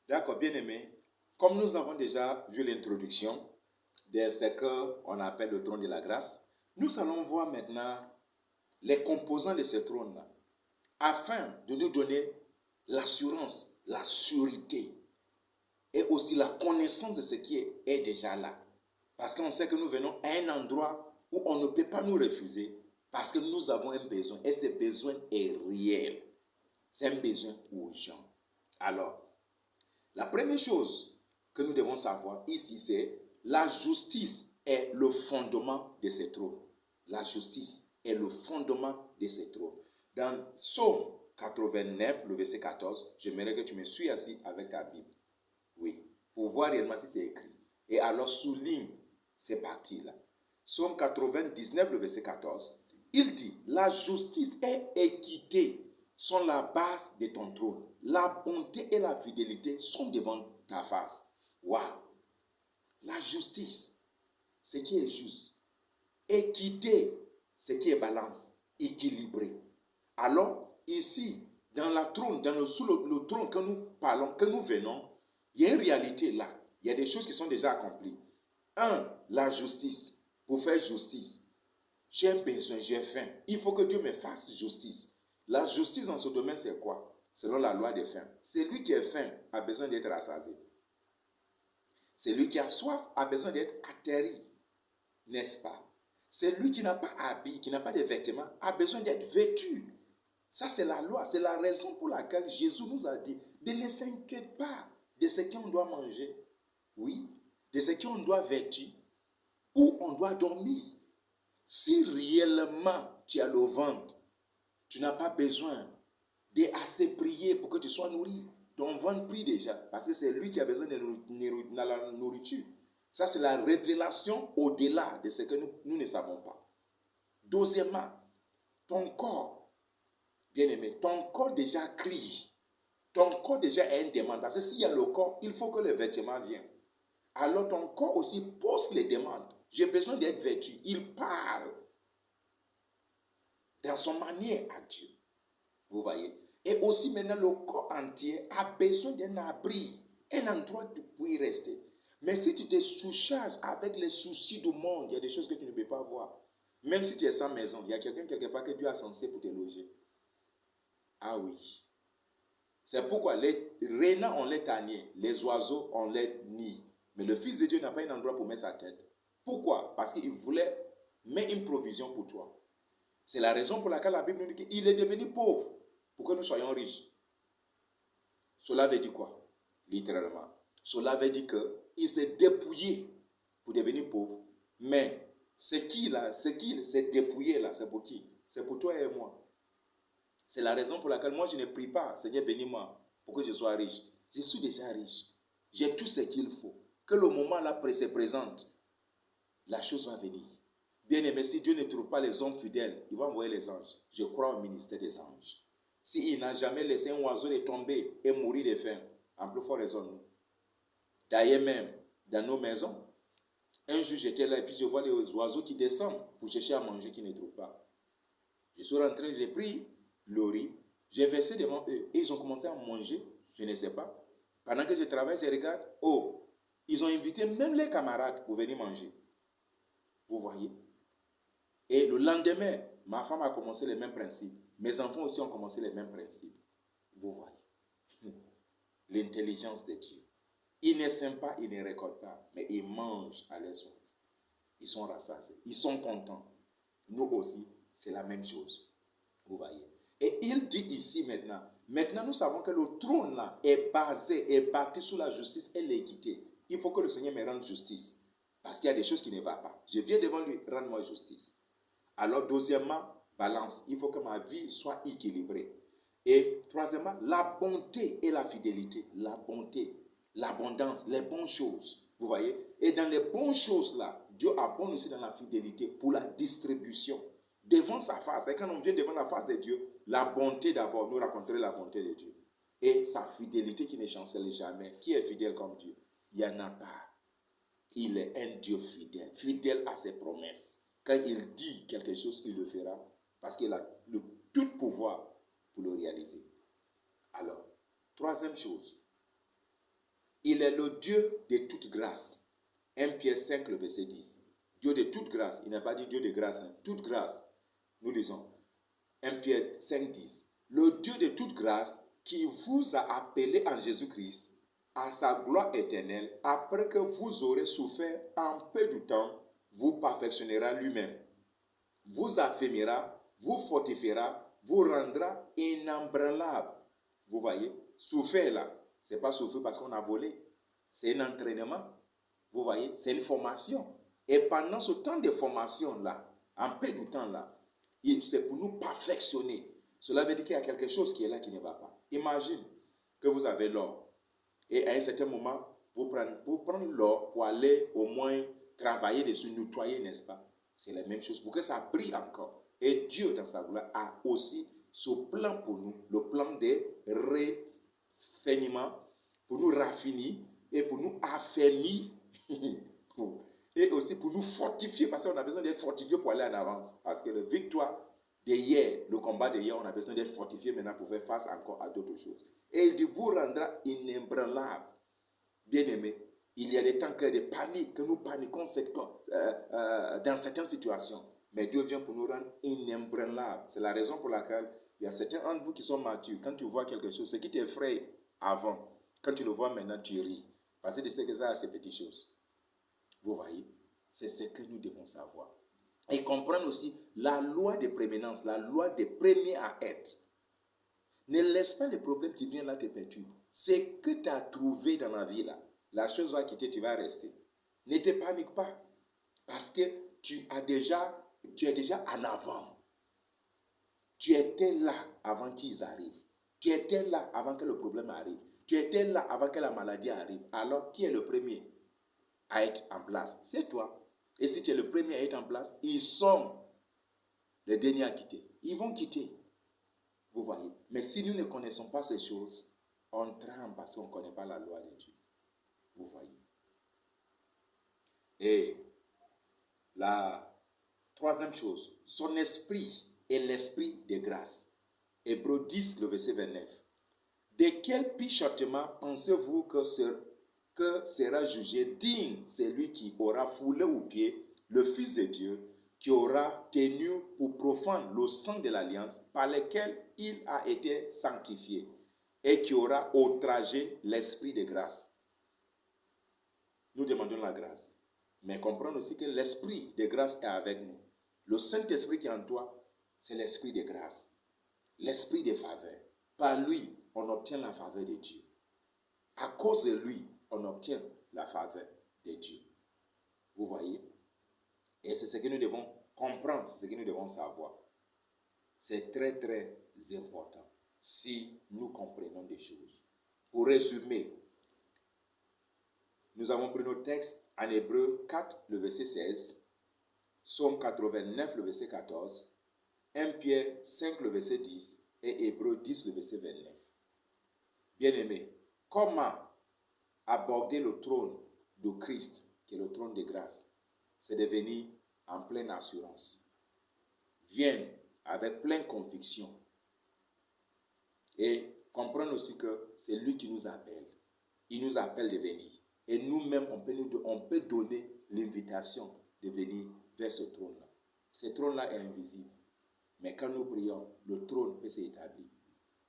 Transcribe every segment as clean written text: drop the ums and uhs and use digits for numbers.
D'accord, bien aimé. Comme nous avons déjà vu l'introduction de ce qu'on appelle le trône de la grâce, nous allons voir maintenant les composants de ce trône-là, afin de nous donner l'assurance, la sûreté et aussi la connaissance de ce qui est déjà là. Parce qu'on sait que nous venons à un endroit où on ne peut pas nous refuser parce que nous avons un besoin et ce besoin est réel. C'est un besoin urgent. Alors, la première chose que nous devons savoir ici, c'est la justice est le fondement de ce trône. La justice est le fondement de ce trône. Dans Psaume 89, le verset 14, j'aimerais que tu me suis assis avec ta Bible. Oui, pour voir réellement si c'est écrit. Et alors souligne ces parties-là. Psaume 99, le verset 14, il dit, la justice et équité sont la base de ton trône. La bonté et la fidélité sont devant ta face. Waouh! La justice, ce qui est juste. Équité, ce qui est balance, équilibré. Alors, ici, dans la trône, sous le trône que nous parlons, que nous venons, il y a une réalité là. Il y a des choses qui sont déjà accomplies. Un, la justice. Pour faire justice, j'ai un besoin, j'ai faim. Il faut que Dieu me fasse justice. La justice dans ce domaine, c'est quoi? Selon la loi des fins. Celui qui est faim a besoin d'être rassasié. Celui qui a soif a besoin d'être atterri. N'est-ce pas? Celui qui n'a pas habit, qui n'a pas de vêtements, a besoin d'être vêtu. Ça, c'est la loi. C'est la raison pour laquelle Jésus nous a dit de ne s'inquiéter pas de ce qu'on doit manger. Oui, de ce qu'on doit vêtir, où on doit dormir. Si réellement tu as le ventre, tu n'as pas besoin d'assez prier pour que tu sois nourri. Ton ventre prie déjà, parce que c'est lui qui a besoin de la nourriture. Ça, c'est la révélation au-delà de ce que nous ne savons pas. Deuxièmement, ton corps, bien-aimé, ton corps déjà crie. Ton corps déjà a une demande. Parce que s'il y a le corps, il faut que le vêtement vienne. Alors ton corps aussi pose les demandes. J'ai besoin d'être vêtu. Il parle dans son manière à Dieu. Vous voyez? Et aussi maintenant, le corps entier a besoin d'un abri, un endroit où y rester. Mais si tu te sous-charges avec les soucis du monde, il y a des choses que tu ne peux pas voir. Même si tu es sans maison, il y a quelqu'un quelque part que Dieu a censé pour te loger. Ah oui. C'est pourquoi les renards ont les taniers, les oiseaux ont les nids. Mais le Fils de Dieu n'a pas un endroit pour mettre sa tête. Pourquoi? Parce qu'il voulait mettre une provision pour toi. C'est la raison pour laquelle la Bible nous dit qu'il est devenu pauvre pour que nous soyons riches. Cela veut dire quoi? Littéralement. Cela veut dire qu'il s'est dépouillé pour devenir pauvre. Mais ce qu'il s'est dépouillé là, c'est pour qui? C'est pour toi et moi. C'est la raison pour laquelle moi je ne prie pas, Seigneur bénis-moi pour que je sois riche. Je suis déjà riche. J'ai tout ce qu'il faut. Que le moment là se présente, la chose va venir. Bien aimé, si Dieu ne trouve pas les hommes fidèles, il va envoyer les anges. Je crois au ministère des anges. S'il n'a jamais laissé un oiseau de tomber et mourir de faim, en plus fort raison. D'ailleurs même, dans nos maisons, un jour j'étais là et puis je vois les oiseaux qui descendent pour chercher à manger, qui ne trouvent pas. Je suis rentré, j'ai pris le riz, j'ai versé devant eux et ils ont commencé à manger, je ne sais pas. Pendant que je travaille, je regarde, oh, ils ont invité même les camarades pour venir manger. Vous voyez? Et le lendemain, ma femme a commencé les mêmes principes. Mes enfants aussi ont commencé les mêmes principes. Vous voyez? L'intelligence de Dieu. Ils ne sèment pas, ils ne récoltent pas, mais ils mangent à leur soif. Ils sont rassasiés, ils sont contents. Nous aussi, c'est la même chose. Vous voyez? Et il dit ici maintenant nous savons que le trône là est bâti sur la justice et l'équité. Il faut que le Seigneur me rende justice. Parce qu'il y a des choses qui ne vont pas. Je viens devant lui, rendre-moi justice. Alors, deuxièmement, balance. Il faut que ma vie soit équilibrée. Et troisièmement, la bonté et la fidélité. La bonté, l'abondance, les bonnes choses. Vous voyez? Et dans les bonnes choses-là, Dieu abonde aussi dans la fidélité pour la distribution. Devant sa face. Et quand on vient devant la face de Dieu, la bonté d'abord, nous raconterait la bonté de Dieu. Et sa fidélité qui ne chancelle jamais. Qui est fidèle comme Dieu? Il n'y en a pas. Il est un Dieu fidèle, fidèle à ses promesses. Quand il dit quelque chose, il le fera parce qu'il a le tout pouvoir pour le réaliser. Alors, troisième chose, Il est le Dieu de toute grâce. 1 Pierre 5, le verset 10. Dieu de toute grâce. Il n'a pas dit Dieu de grâce. Toute grâce. Nous lisons. 1 Pierre 5, 10. Le Dieu de toute grâce qui vous a appelé en Jésus-Christ à sa gloire éternelle, après que vous aurez souffert un peu de temps, vous perfectionnera lui-même, vous affermira, vous fortifiera, vous rendra inébranlable. Vous voyez, souffrir là, ce n'est pas souffrir parce qu'on a volé, c'est un entraînement. Vous voyez, c'est une formation. Et pendant ce temps de formation là, un peu de temps là, c'est pour nous perfectionner. Cela veut dire qu'il y a quelque chose qui est là qui ne va pas. Imagine que vous avez l'or. Et à un certain moment, vous prenez l'or pour aller au moins travailler dessus, nettoyer, n'est-ce pas? C'est la même chose pour que ça brille encore. Et Dieu, dans sa gloire, a aussi ce plan pour nous, le plan de raffinement, pour nous raffiner et pour nous affermir et aussi pour nous fortifier, parce qu'on a besoin d'être fortifié pour aller en avance. Parce que la victoire d'hier, le combat d'hier, on a besoin d'être fortifié maintenant pour faire face encore à d'autres choses. Et il dit, vous rendra inébranlable. Bien-aimé, il y a des temps de panique, que nous paniquons dans certaines situations. Mais Dieu vient pour nous rendre inébranlables. C'est la raison pour laquelle il y a certains d'entre vous qui sont matures. Quand tu vois quelque chose, ce qui t'effraie avant, quand tu le vois maintenant, tu ris. Parce que tu sais que ça a ces petites choses. Vous voyez, c'est ce que nous devons savoir. Et comprendre aussi la loi de prééminence, la loi des premiers à être. Ne laisse pas les problèmes qui viennent là te perturber. C'est que tu as trouvé dans la vie là. La chose va quitter, tu vas rester. Ne te panique pas. Parce que tu es déjà en avant. Tu étais là avant qu'ils arrivent. Tu étais là avant que le problème arrive. Tu étais là avant que la maladie arrive. Alors, qui est le premier à être en place? C'est toi. Et si tu es le premier à être en place, ils sont les derniers à quitter. Ils vont quitter. Vous voyez. Mais si nous ne connaissons pas ces choses, on tremble parce qu'on ne connaît pas la loi de Dieu. Vous voyez. Et la troisième chose, son esprit est l'esprit de grâce. Hébreux 10, le verset 29. De quel pire châtiment pensez-vous que sera jugé digne celui qui aura foulé aux pieds le Fils de Dieu, qui aura tenu pour profane le sang de l'alliance par lequel il a été sanctifié et qui aura outragé l'esprit de grâce? Nous demandons la grâce. Mais comprendre aussi que l'esprit de grâce est avec nous. Le Saint-Esprit qui est en toi, c'est l'esprit de grâce. L'esprit de faveur. Par lui, on obtient la faveur de Dieu. À cause de lui, on obtient la faveur de Dieu. Vous voyez? Et c'est ce que nous devons comprendre, c'est ce que nous devons savoir. C'est très, très important si nous comprenons des choses. Pour résumer, nous avons pris nos textes en Hébreux 4, le verset 16, Psaume 89, le verset 14, 1 Pierre 5, le verset 10 et Hébreux 10, le verset 29. Bien-aimés, comment aborder le trône de Christ, qui est le trône de grâce? C'est de venir en pleine assurance. Viens avec pleine conviction. Et comprendre aussi que c'est lui qui nous appelle. Il nous appelle de venir. Et nous-mêmes, on peut donner l'invitation de venir vers ce trône-là. Ce trône-là est invisible. Mais quand nous prions, le trône peut s'établir.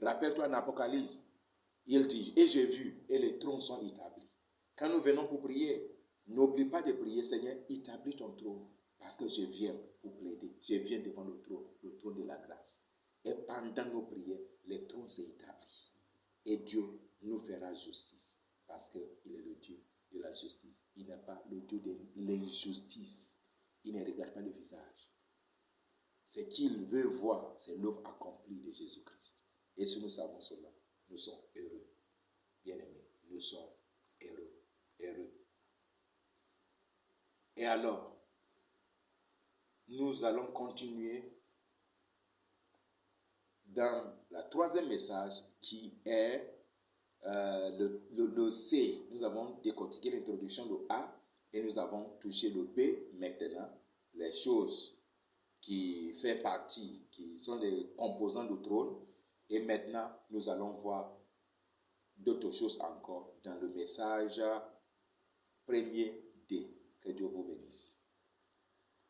Rappelle-toi en Apocalypse, il dit, et j'ai vu, et les trônes sont établis. Quand nous venons pour prier, n'oublie pas de prier, Seigneur, établis ton trône, parce que je viens pour plaider. Je viens devant le trône de la grâce. Et pendant nos prières, le trône s'est établi. Et Dieu nous fera justice, parce qu'il est le Dieu de la justice. Il n'est pas le Dieu de l'injustice. Il ne regarde pas le visage. Ce qu'il veut voir, c'est l'œuvre accomplie de Jésus-Christ. Et si nous savons cela, nous sommes heureux. Bien-aimés, nous sommes heureux. Heureux. Et alors, nous allons continuer dans la troisième message qui est le C. Nous avons décortiqué l'introduction de A et nous avons touché le B maintenant, les choses qui font partie, qui sont les composants du trône. Et maintenant, nous allons voir d'autres choses encore dans le message premier de